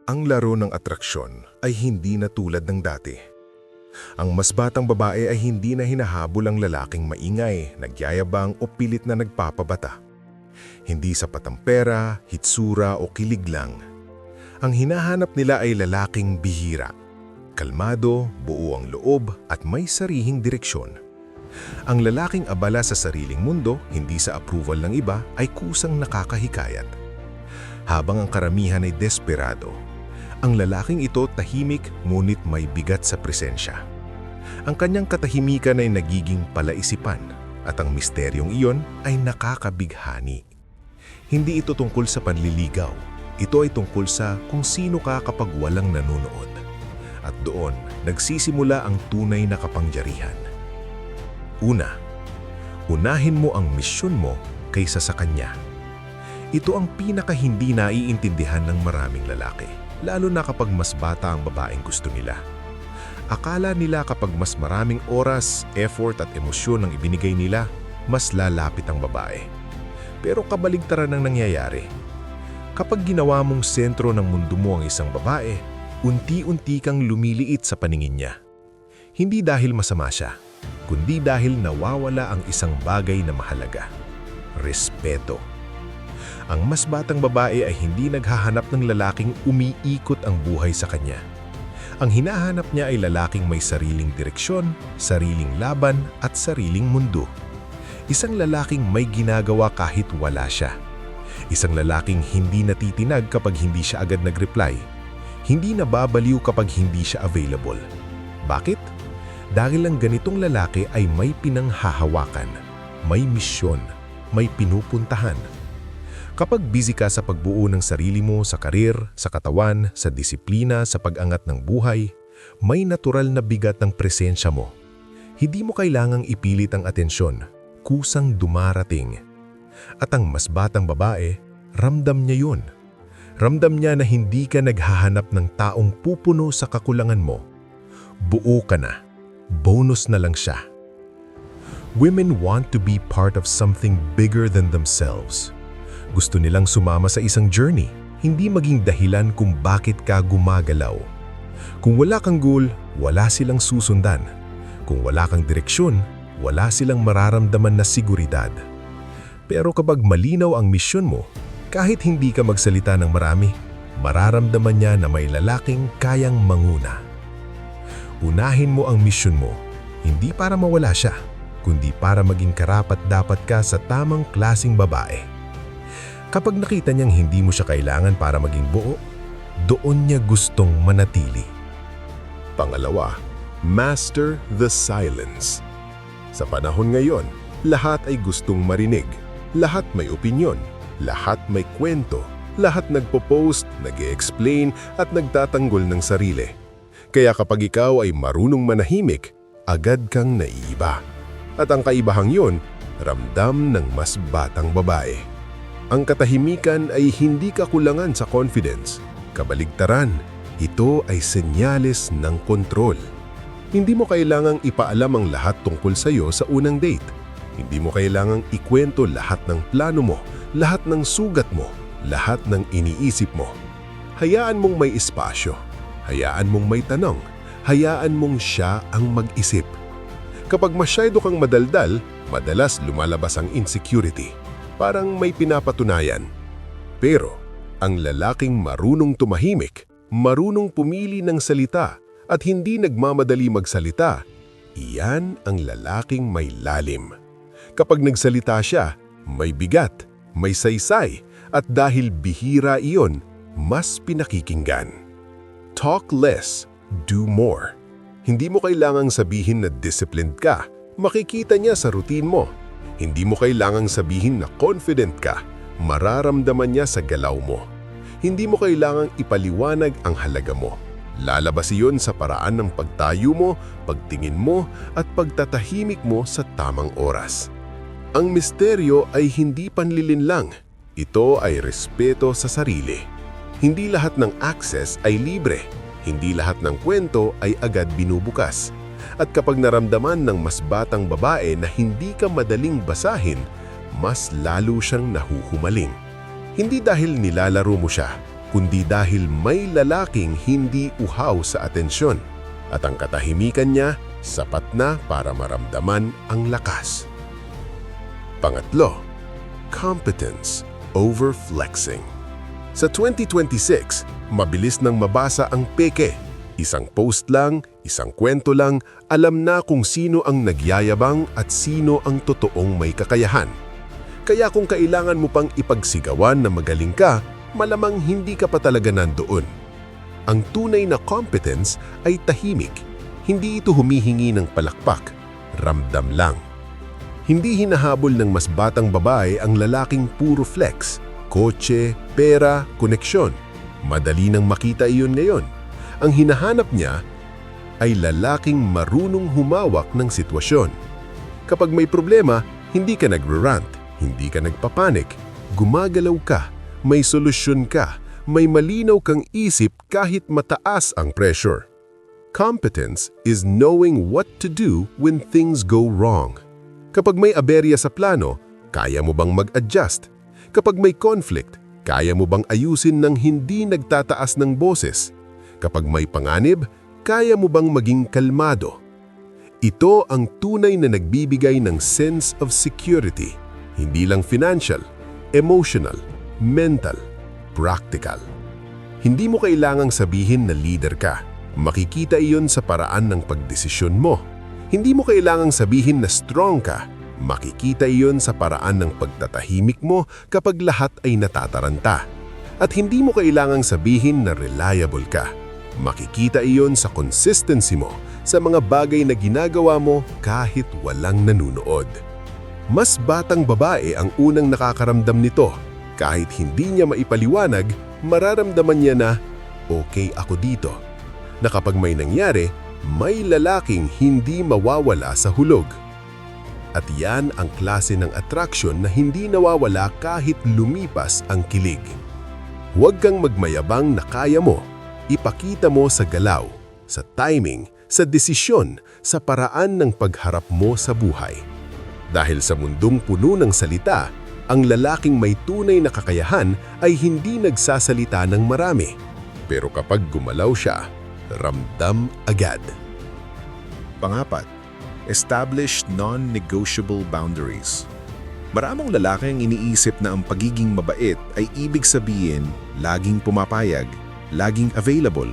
Ang laro ng atraksyon ay hindi na tulad ng dati. Ang mas batang babae ay hindi na hinahabol ang lalaking maingay, nagyayabang o pilit na nagpapabata. Hindi sapat ang pera, hitsura o kilig lang. Ang hinahanap nila ay lalaking bihira, kalmado, buo ang loob at may sarihing direksyon. Ang lalaking abala sa sariling mundo, hindi sa approval ng iba, ay kusang nakakahikayat. Habang ang karamihan ay desperado, ang lalaking ito tahimik ngunit may bigat sa presensya. Ang kanyang katahimikan ay nagiging palaisipan at ang misteryong iyon ay nakakabighani. Hindi ito tungkol sa panliligaw. Ito ay tungkol sa kung sino ka kapag walang nanonood. At doon, nagsisimula ang tunay na kapangyarihan. Una, unahin mo ang misyon mo kaysa sa kanya. Ito ang pinaka hindi naiintindihan ng maraming lalaki, lalo na kapag mas bata ang babaeng gusto nila. Akala nila kapag mas maraming oras, effort at emosyon ang ibinigay nila, mas lalapit ang babae. Pero kabaligtaran ang nangyayari. Kapag ginawa mong sentro ng mundo mo ang isang babae, unti-unti kang lumiliit sa paningin niya. Hindi dahil masama siya, kundi dahil nawawala ang isang bagay na mahalaga: respeto. Ang mas batang babae ay hindi naghahanap ng lalaking umiikot ang buhay sa kanya. Ang hinahanap niya ay lalaking may sariling direksyon, sariling laban at sariling mundo. Isang lalaking may ginagawa kahit wala siya. Isang lalaking hindi natitinag kapag hindi siya agad nag-reply. Hindi nababaliw kapag hindi siya available. Bakit? Dahil ang ganitong lalaki ay may pinanghahawakan, may misyon, may pinupuntahan. Kapag busy ka sa pagbuo ng sarili mo sa karir, sa katawan, sa disiplina, sa pag-angat ng buhay, may natural na bigat ng presensya mo. Hindi mo kailangang ipilit ang atensyon, kusang dumarating. At ang mas batang babae, ramdam niya yun. Ramdam niya na hindi ka naghahanap ng taong pupuno sa kakulangan mo. Buo ka na. Bonus na lang siya. Women want to be part of something bigger than themselves. Gusto nilang sumama sa isang journey, hindi maging dahilan kung bakit ka gumagalaw. Kung wala kang goal, wala silang susundan. Kung wala kang direksyon, wala silang mararamdaman na seguridad. Pero kapag malinaw ang misyon mo, kahit hindi ka magsalita ng marami, mararamdaman niya na may lalaking kayang manguna. Unahin mo ang misyon mo, hindi para mawala siya, kundi para maging karapat-dapat ka sa tamang klasing babae. Kapag nakita niyang hindi mo siya kailangan para maging buo, doon niya gustong manatili. Pangalawa, master the silence. Sa panahon ngayon, lahat ay gustong marinig. Lahat may opinyon, lahat may kwento, lahat nagpo-post, nag-e-explain at nagtatanggol ng sarili. Kaya kapag ikaw ay marunong manahimik, agad kang naiiba. At ang kaibahang yun, ramdam ng mas batang babae. Ang katahimikan ay hindi kakulangan sa confidence. Kabaligtaran, ito ay senyales ng kontrol. Hindi mo kailangang ipaalam ang lahat tungkol sa iyo sa unang date. Hindi mo kailangang ikwento lahat ng plano mo, lahat ng sugat mo, lahat ng iniisip mo. Hayaan mong may espasyo. Hayaan mong may tanong. Hayaan mong siya ang mag-isip. Kapag masyado kang madaldal, madalas lumalabas ang insecurity. Parang may pinapatunayan. Pero, ang lalaking marunong tumahimik, marunong pumili ng salita, at hindi nagmamadali magsalita, iyan ang lalaking may lalim. Kapag nagsalita siya, may bigat, may saysay, at dahil bihira iyon, mas pinakikinggan. Talk less, do more. Hindi mo kailangang sabihin na disciplined ka, makikita niya sa routine mo. Hindi mo kailangang sabihin na confident ka, mararamdaman niya sa galaw mo. Hindi mo kailangang ipaliwanag ang halaga mo. Lalabas iyon sa paraan ng pagtayo mo, pagtingin mo, at pagtatahimik mo sa tamang oras. Ang misteryo ay hindi panlilinlang. Ito ay respeto sa sarili. Hindi lahat ng access ay libre. Hindi lahat ng kwento ay agad binubukas. At kapag naramdaman ng mas batang babae na hindi ka madaling basahin, mas lalo siyang nahuhumaling. Hindi dahil nilalaro mo siya, kundi dahil may lalaking hindi uhaw sa atensyon at ang katahimikan niya sapat na para maramdaman ang lakas. Pangatlo, competence over flexing. Sa 2026, mabilis nang mabasa ang peke. Isang post lang, isang kwento lang, alam na kung sino ang nagyayabang at sino ang totoong may kakayahan. Kaya kung kailangan mo pang ipagsigawan na magaling ka, malamang hindi ka pa talaga nandoon. Ang tunay na competence ay tahimik. Hindi ito humihingi ng palakpak, ramdam lang. Hindi hinahabol ng mas batang babae ang lalaking puro flex, kotse, pera, koneksyon. Madali nang makita iyon ngayon. Ang hinahanap niya ay lalaking marunong humawak ng sitwasyon. Kapag may problema, hindi ka nagrarant, hindi ka nagpapanik, gumagalaw ka, may solusyon ka, may malinaw kang isip kahit mataas ang pressure. Competence is knowing what to do when things go wrong. Kapag may aberya sa plano, kaya mo bang mag-adjust? Kapag may conflict, kaya mo bang ayusin ng hindi nagtataas ng boses? Kapag may panganib, kaya mo bang maging kalmado? Ito ang tunay na nagbibigay ng sense of security. Hindi lang financial, emotional, mental, practical. Hindi mo kailangang sabihin na leader ka. Makikita iyon sa paraan ng pagdesisyon mo. Hindi mo kailangang sabihin na strong ka. Makikita iyon sa paraan ng pagtatahimik mo kapag lahat ay natataranta. At hindi mo kailangang sabihin na reliable ka. Makikita iyon sa consistency mo sa mga bagay na ginagawa mo kahit walang nanunood. Mas batang babae ang unang nakakaramdam nito. Kahit hindi niya maipaliwanag, mararamdaman niya na, okay ako dito. Na kapag may nangyari, may lalaking hindi mawawala sa hulog. At yan ang klase ng attraction na hindi nawawala kahit lumipas ang kilig. Huwag kang magmayabang na kaya mo. Ipakita mo sa galaw, sa timing, sa desisyon, sa paraan ng pagharap mo sa buhay. Dahil sa mundong puno ng salita, ang lalaking may tunay na kakayahan ay hindi nagsasalita ng marami. Pero kapag gumalaw siya, ramdam agad. Pangapat, established non-negotiable boundaries. Maraming lalaki ang iniisip na ang pagiging mabait ay ibig sabihin laging pumapayag, laging available,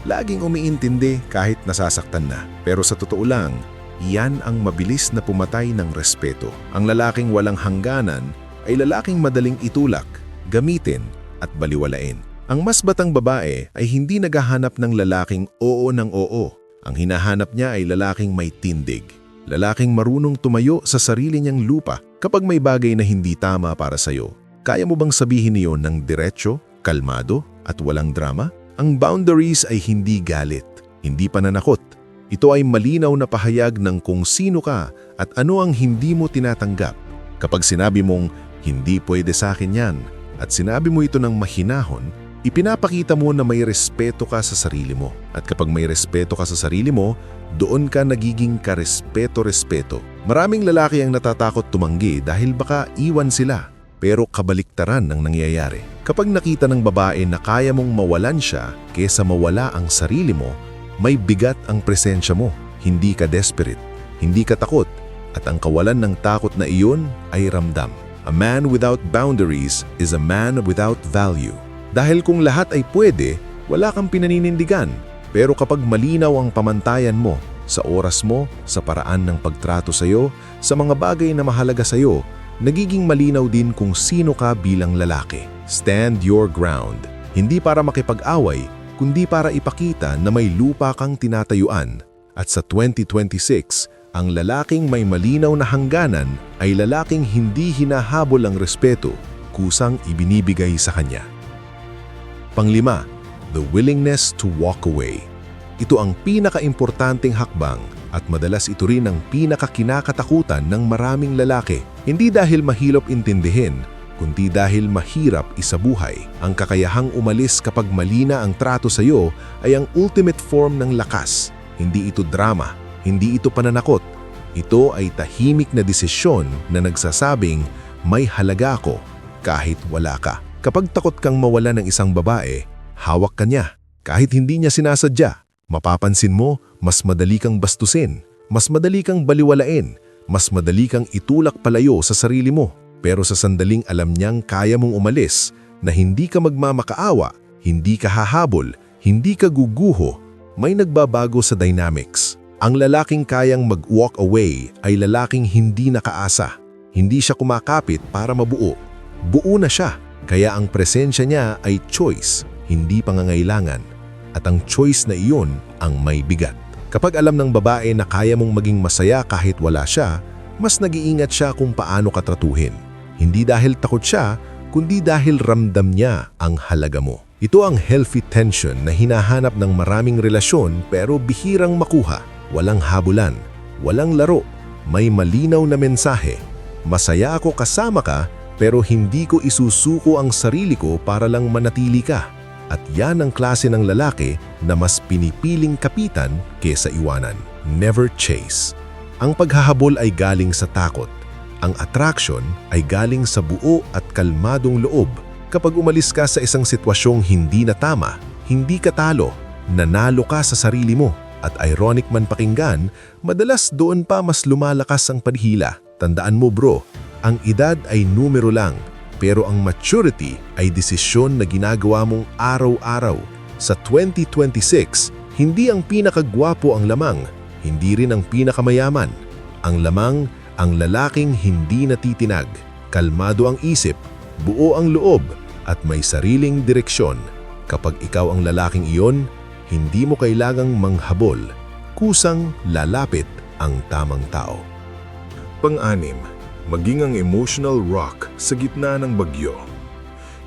laging umiintindi kahit nasasaktan na. Pero sa totoo lang, iyan ang mabilis na pumatay ng respeto. Ang lalaking walang hangganan ay lalaking madaling itulak, gamitin at baliwalain. Ang mas batang babae ay hindi naghahanap ng lalaking oo ng oo. Ang hinahanap niya ay lalaking may tindig. Lalaking marunong tumayo sa sarili niyang lupa kapag may bagay na hindi tama para sa'yo. Kaya mo bang sabihin niyon ng diretso, kalmado at walang drama? Ang boundaries ay hindi galit, hindi pananakot. Ito ay malinaw na pahayag ng kung sino ka at ano ang hindi mo tinatanggap. Kapag sinabi mong, hindi pwede sa akin yan, at sinabi mo ito ng mahinahon, ipinapakita mo na may respeto ka sa sarili mo. At kapag may respeto ka sa sarili mo, doon ka nagiging karespeto-respeto. Maraming lalaki ang natatakot tumanggi dahil baka iwan sila. Pero kabaliktaran ang nangyayari. Kapag nakita ng babae na kaya mong mawalan siya kesa mawala ang sarili mo, may bigat ang presensya mo. Hindi ka desperate, hindi ka takot, at ang kawalan ng takot na iyon ay ramdam. A man without boundaries is a man without value. Dahil kung lahat ay pwede, wala kang pinaninindigan. Pero kapag malinaw ang pamantayan mo, sa oras mo, sa paraan ng pagtrato sa'yo, sa mga bagay na mahalaga sa'yo, nagiging malinaw din kung sino ka bilang lalaki. Stand your ground. Hindi para makipag-away, kundi para ipakita na may lupa kang tinatayuan. At sa 2026, ang lalaking may malinaw na hangganan ay lalaking hindi hinahabol ang respeto, kusang ibinibigay sa kanya. Panglima, the willingness to walk away. Ito ang pinaka-importanting hakbang at madalas ito rin ang pinaka-kinakatakutan ng maraming lalaki. Hindi dahil mahirap intindihin, kundi dahil mahirap isabuhay. Ang kakayahang umalis kapag mali na ang trato sa iyo ay ang ultimate form ng lakas. Hindi ito drama, hindi ito pananakot. Ito ay tahimik na desisyon na nagsasabing, may halaga ako kahit wala ka. Kapag takot kang mawala ng isang babae, hawak ka niya. Kahit hindi niya sinasadya, mapapansin mo, mas madali kang bastusin, mas madali kang baliwalain, mas madali kang itulak palayo sa sarili mo. Pero sa sandaling alam niyang kaya mong umalis, na hindi ka magmamakaawa, hindi ka hahabol, hindi ka guguho, may nagbabago sa dynamics. Ang lalaking kayang mag-walk away ay lalaking hindi nakaasa. Hindi siya kumakapit para mabuo. Buo na siya, kaya ang presensya niya ay choice, hindi pangangailangan. At ang choice na iyon ang may bigat. Kapag alam ng babae na kaya mong maging masaya kahit wala siya, mas nag-iingat siya kung paano ka tratuhin. Hindi dahil takot siya, kundi dahil ramdam niya ang halaga mo. Ito ang healthy tension na hinahanap ng maraming relasyon pero bihirang makuha. Walang habulan, walang laro, may malinaw na mensahe. Masaya ako kasama ka pero hindi ko isusuko ang sarili ko para lang manatili ka. At yan ang klase ng lalaki na mas pinipiling kapitan kesa iwanan. Never chase. Ang paghahabol ay galing sa takot. Ang attraction ay galing sa buo at kalmadong loob. Kapag umalis ka sa isang sitwasyong hindi na tama, hindi ka talo, nanalo ka sa sarili mo. At ironic man pakinggan, madalas doon pa mas lumalakas ang panhila. Tandaan mo bro, ang edad ay numero lang, pero ang maturity ay desisyon na ginagawa mong araw-araw. Sa 2026, hindi ang pinakagwapo ang lamang, hindi rin ang pinakamayaman. Ang lamang, ang lalaking hindi natitinag, kalmado ang isip, buo ang loob, at may sariling direksyon. Kapag ikaw ang lalaking iyon, hindi mo kailangang manghabol, kusang lalapit ang tamang tao. Pang-anim, maging ang emotional rock sa gitna ng bagyo.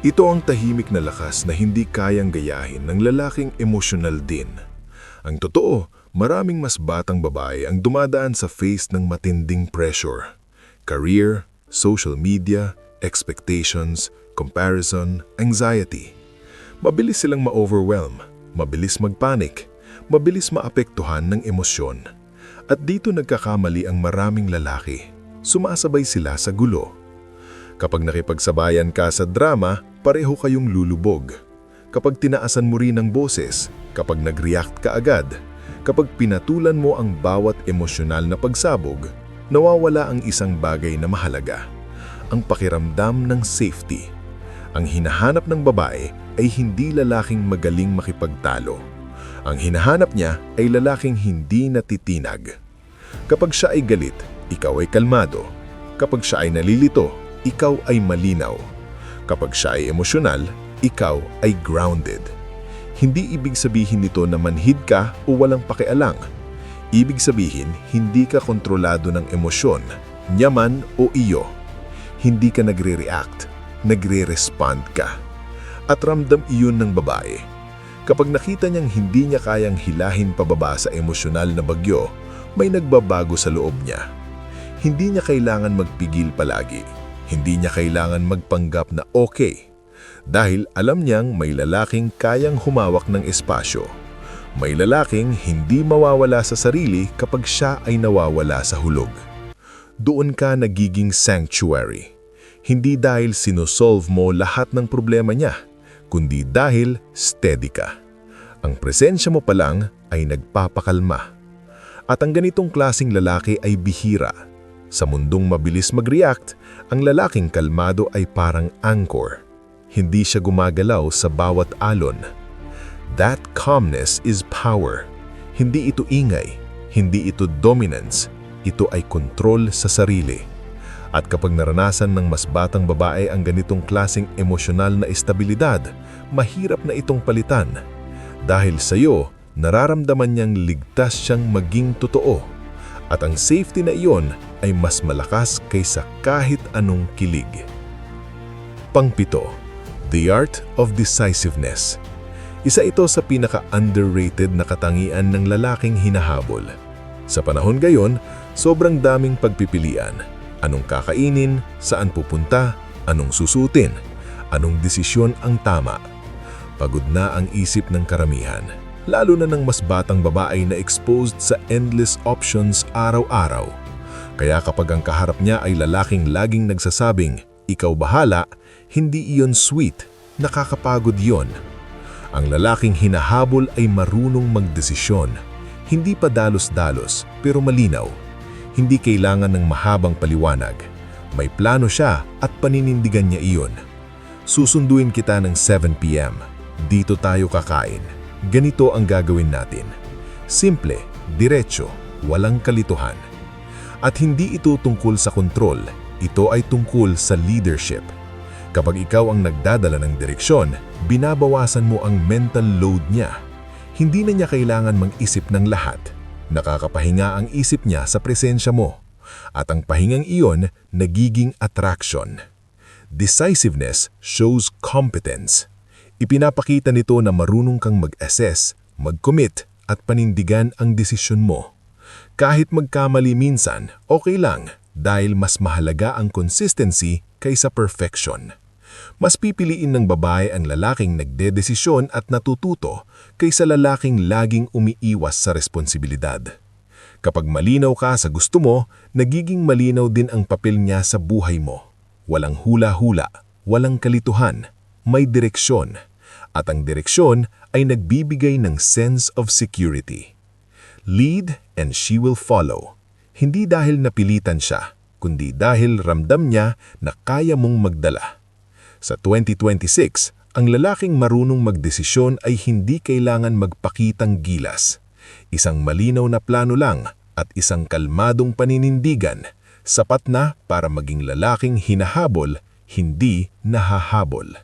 Ito ang tahimik na lakas na hindi kayang gayahin ng lalaking emotional din. Ang totoo, maraming mas batang babae ang dumadaan sa face ng matinding pressure. Career, social media, expectations, comparison, anxiety. Mabilis silang ma-overwhelm. Mabilis magpanik, mabilis maapektuhan ng emosyon. At dito nagkakamali ang maraming lalaki. Sumasabay sila sa gulo. Kapag nakipagsabayan ka sa drama, pareho kayong lulubog. Kapag tinaasan mo rin ang boses, kapag nag-react ka agad, kapag pinatulan mo ang bawat emosyonal na pagsabog, nawawala ang isang bagay na mahalaga. Ang pakiramdam ng safety. Ang hinahanap ng babae ay hindi lalaking magaling makipagtalo. Ang hinahanap niya ay lalaking hindi natitinag. Kapag siya ay galit, ikaw ay kalmado. Kapag siya ay nalilito, ikaw ay malinaw. Kapag siya ay emosyonal, ikaw ay grounded. Hindi ibig sabihin nito na manhid ka o walang pakialam. Ibig sabihin, hindi ka kontrolado ng emosyon, niya man o iyo. Hindi ka nagre-react, nagre-respond ka. At ramdam iyon ng babae. Kapag nakita niyang hindi niya kayang hilahin pababa sa emosyonal na bagyo, may nagbabago sa loob niya. Hindi niya kailangan magpigil palagi. Hindi niya kailangan magpanggap na okay. Dahil alam niyang may lalaking kayang humawak ng espasyo. May lalaking hindi mawawala sa sarili kapag siya ay nawawala sa hulog. Doon ka nagiging sanctuary. Hindi dahil sinosolve mo lahat ng problema niya, kundi dahil steady ka. Ang presensya mo pa lang ay nagpapakalma. At ang ganitong klasing lalaki ay bihira. Sa mundong mabilis mag-react, ang lalaking kalmado ay parang anchor. Hindi siya gumagalaw sa bawat alon. That calmness is power. Hindi ito ingay, hindi ito dominance, ito ay kontrol sa sarili. At kapag naranasan ng mas batang babae ang ganitong klaseng emosyonal na estabilidad, mahirap na itong palitan. Dahil sa iyo, nararamdaman niyang ligtas siyang maging totoo. At ang safety na iyon ay mas malakas kaysa kahit anong kilig. Pang-7, the art of decisiveness. Isa ito sa pinaka-underrated na katangian ng lalaking hinahabol. Sa panahon gayon, sobrang daming pagpipilian. Anong kakainin, saan pupunta, anong susutin, anong desisyon ang tama. Pagod na ang isip ng karamihan, lalo na ng mas batang babae na exposed sa endless options araw-araw. Kaya kapag ang kaharap niya ay lalaking laging nagsasabing, ikaw bahala, hindi iyon sweet, nakakapagod iyon. Ang lalaking hinahabol ay marunong magdesisyon. Hindi pa dalos-dalos, pero malinaw. Hindi kailangan ng mahabang paliwanag. May plano siya at paninindigan niya iyon. Susunduin kita ng 7 p.m. Dito tayo kakain. Ganito ang gagawin natin. Simple, diretso, walang kalituhan. At hindi ito tungkol sa kontrol, ito ay tungkol sa leadership. Kapag ikaw ang nagdadala ng direksyon, binabawasan mo ang mental load niya. Hindi na niya kailangan mag-isip ng lahat. Nakakapahinga ang isip niya sa presensya mo. At ang pahingang iyon nagiging attraction. Decisiveness shows competence. Ipinapakita nito na marunong kang mag-assess, mag-commit at panindigan ang desisyon mo. Kahit magkamali minsan, okay lang dahil mas mahalaga ang consistency kaysa perfection. Mas pipiliin ng babae ang lalaking nagdedesisyon at natututo kaysa lalaking laging umiiwas sa responsibilidad. Kapag malinaw ka sa gusto mo, nagiging malinaw din ang papel niya sa buhay mo. Walang hula-hula, walang kalituhan, may direksyon. At ang direksyon ay nagbibigay ng sense of security. Lead and she will follow. Hindi dahil napilitan siya, kundi dahil ramdam niya na kaya mong magdala. Sa 2026, ang lalaking marunong magdesisyon ay hindi kailangan magpakitang gilas. Isang malinaw na plano lang at isang kalmadong paninindigan, sapat na para maging lalaking hinahabol, hindi nahahabol.